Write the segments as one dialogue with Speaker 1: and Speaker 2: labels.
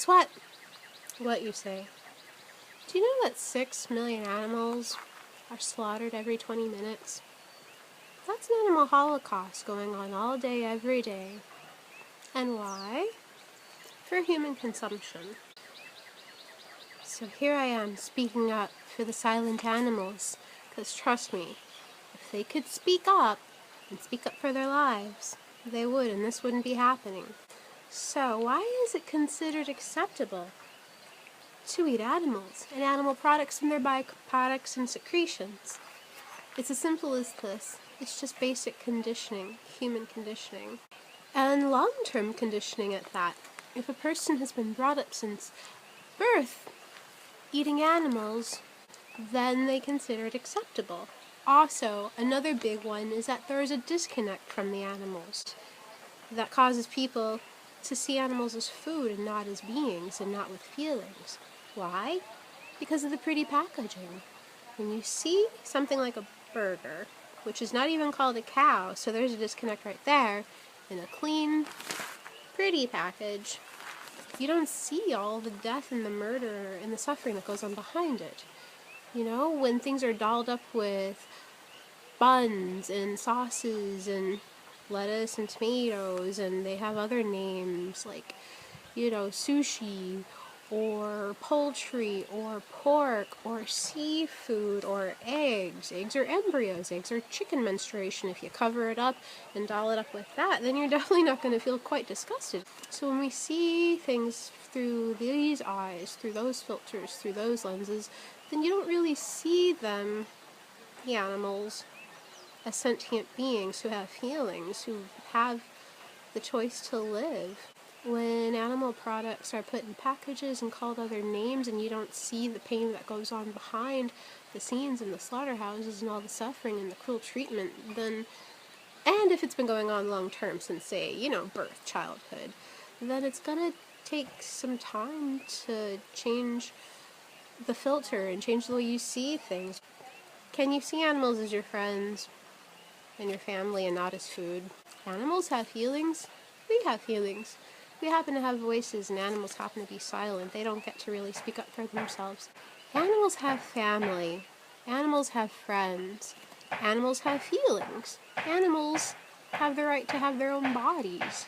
Speaker 1: Guess what? What, you say? Do you know that 6 million animals are slaughtered every 20 minutes? That's an animal holocaust going on all day, every day. And why? For human consumption. So here I am speaking up for the silent animals, because trust me, if they could speak up and speak up for their lives, they would, and this wouldn't be happening. So why is it considered acceptable to eat animals and animal products and their byproducts and secretions? It's as simple as this. It's just basic conditioning, human conditioning, and long-term conditioning at that. If a person has been brought up since birth eating animals, then they consider it acceptable. Also, another big one is that there is a disconnect from the animals that causes people to see animals as food and not as beings and not with feelings. Why? Because of the pretty packaging. When you see something like a burger, which is not even called a cow, so there's a disconnect right there, in a clean, pretty package, you don't see all the death and the murder and the suffering that goes on behind it. You know, when things are dolled up with buns and sauces and lettuce and tomatoes, and they have other names like, sushi, or poultry, or pork, or seafood, or eggs. Eggs are embryos. Eggs are chicken menstruation. If you cover it up and doll it up with that, then you're definitely not going to feel quite disgusted. So when we see things through these eyes, through those filters, through those lenses, then you don't really see them, the animals, as sentient beings who have feelings, who have the choice to live. When animal products are put in packages and called other names, and you don't see the pain that goes on behind the scenes in the slaughterhouses and all the suffering and the cruel treatment, then, and if it's been going on long term since, say, birth, childhood, then it's gonna take some time to change the filter and change the way you see things. Can you see animals as your friends and your family and not as food? Animals have feelings. We have feelings. We happen to have voices, and animals happen to be silent. They don't get to really speak up for themselves. Animals have family. Animals have friends. Animals have feelings. Animals have the right to have their own bodies.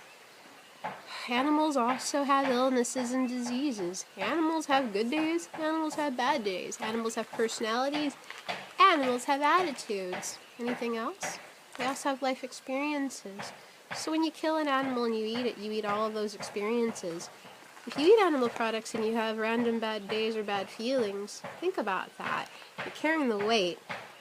Speaker 1: Animals also have illnesses and diseases. Animals have good days. Animals have bad days. Animals have personalities. Animals have attitudes. Anything else? They also have life experiences. So when you kill an animal and you eat it, you eat all of those experiences. If you eat animal products and you have random bad days or bad feelings, think about that. You're carrying the weight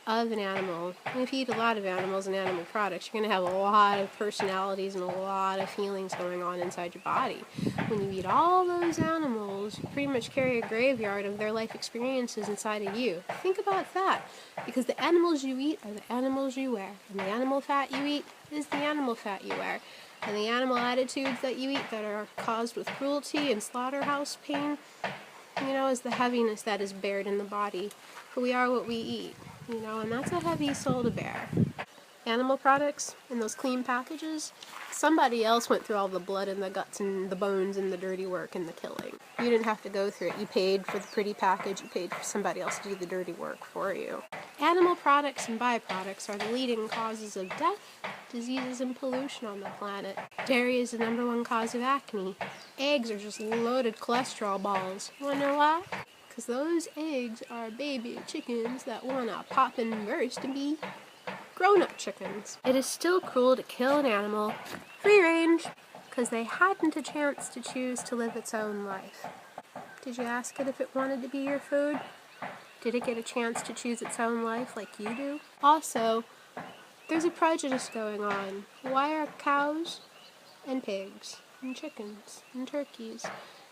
Speaker 1: of an animal. And if you eat a lot of animals and animal products, you're going to have a lot of personalities and a lot of feelings going on inside your body. When you eat all those animals, you pretty much carry a graveyard of their life experiences inside of you. Think about that, because the animals you eat are the animals you wear, and the animal fat you eat is the animal fat you wear. And the animal attitudes that you eat that are caused with cruelty and slaughterhouse pain, is the heaviness that is bared in the body. For we are what we eat, and that's a heavy soul to bear. Animal products in those clean packages, somebody else went through all the blood and the guts and the bones and the dirty work and the killing. You didn't have to go through it. You paid for the pretty package. You paid for somebody else to do the dirty work for you. Animal products and byproducts are the leading causes of death, diseases, and pollution on the planet. Dairy is the #1 cause of acne. Eggs are just loaded cholesterol balls. You wanna know why? Because those eggs are baby chickens that wanna pop and burst and be grown-up chickens. It is still cruel to kill an animal free range because they hadn't a chance to choose to live its own life. Did you ask it if it wanted to be your food? Did it get a chance to choose its own life like you do? Also, there's a prejudice going on. Why are cows and pigs and chickens and turkeys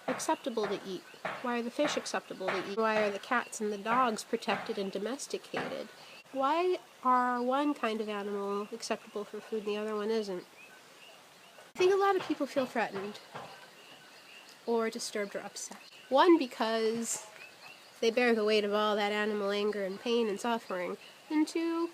Speaker 1: acceptable to eat? Why are the fish acceptable to eat? Why are the cats and the dogs protected and domesticated? Why are one kind of animal acceptable for food and the other one isn't? I think a lot of people feel threatened or disturbed or upset. One, because they bear the weight of all that animal anger and pain and suffering. And two,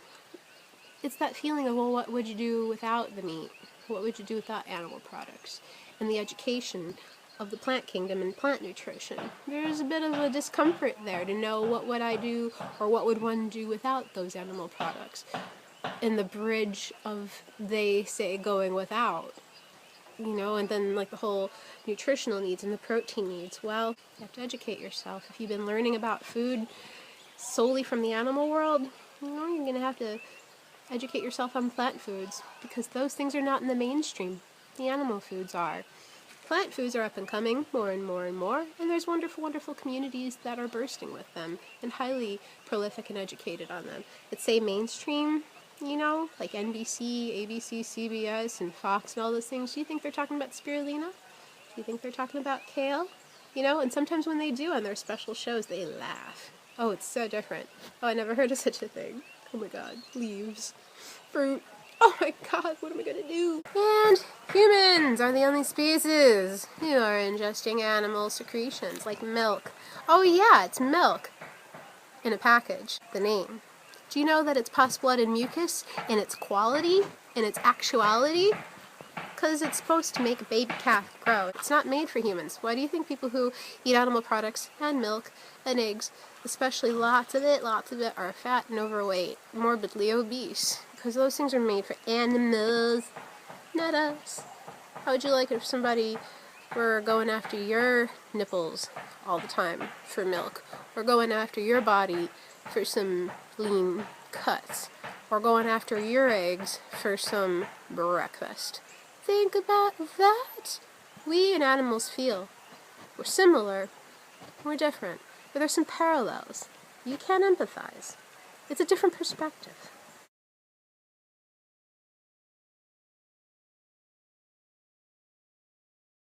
Speaker 1: it's that feeling of, well, what would you do without the meat? What would you do without animal products? And the education of the plant kingdom and plant nutrition. There's a bit of a discomfort there to know what would I do or what would one do without those animal products. In the bridge of, they say, going without, and then like the whole nutritional needs and the protein needs. Well, you have to educate yourself. If you've been learning about food solely from the animal world, you're going to have to educate yourself on plant foods, because those things are not in the mainstream. The animal foods are. Plant foods are up and coming more and more and more, and there's wonderful, wonderful communities that are bursting with them and highly prolific and educated on them. But say mainstream, like NBC, ABC, CBS, and Fox and all those things, do you think they're talking about spirulina? Do you think they're talking about kale? And sometimes when they do on their special shows, they laugh. Oh, it's so different. Oh, I never heard of such a thing. Oh my god, leaves, fruit. Oh my god, what am I gonna do? And humans are the only species who are ingesting animal secretions, like milk. Oh yeah, it's milk in a package, the name. Do you know that it's pus, blood, and mucus in its quality, in its actuality? Because it's supposed to make a baby calf grow. It's not made for humans. Why do you think people who eat animal products and milk and eggs, especially lots of it, are fat and overweight, morbidly obese? Because those things are made for animals, not us. How would you like it if somebody were going after your nipples all the time for milk, or going after your body for some lean cuts, or going after your eggs for some breakfast? Think about that. We and animals feel. We're similar, we're different, but there's some parallels. You can empathize. It's a different perspective.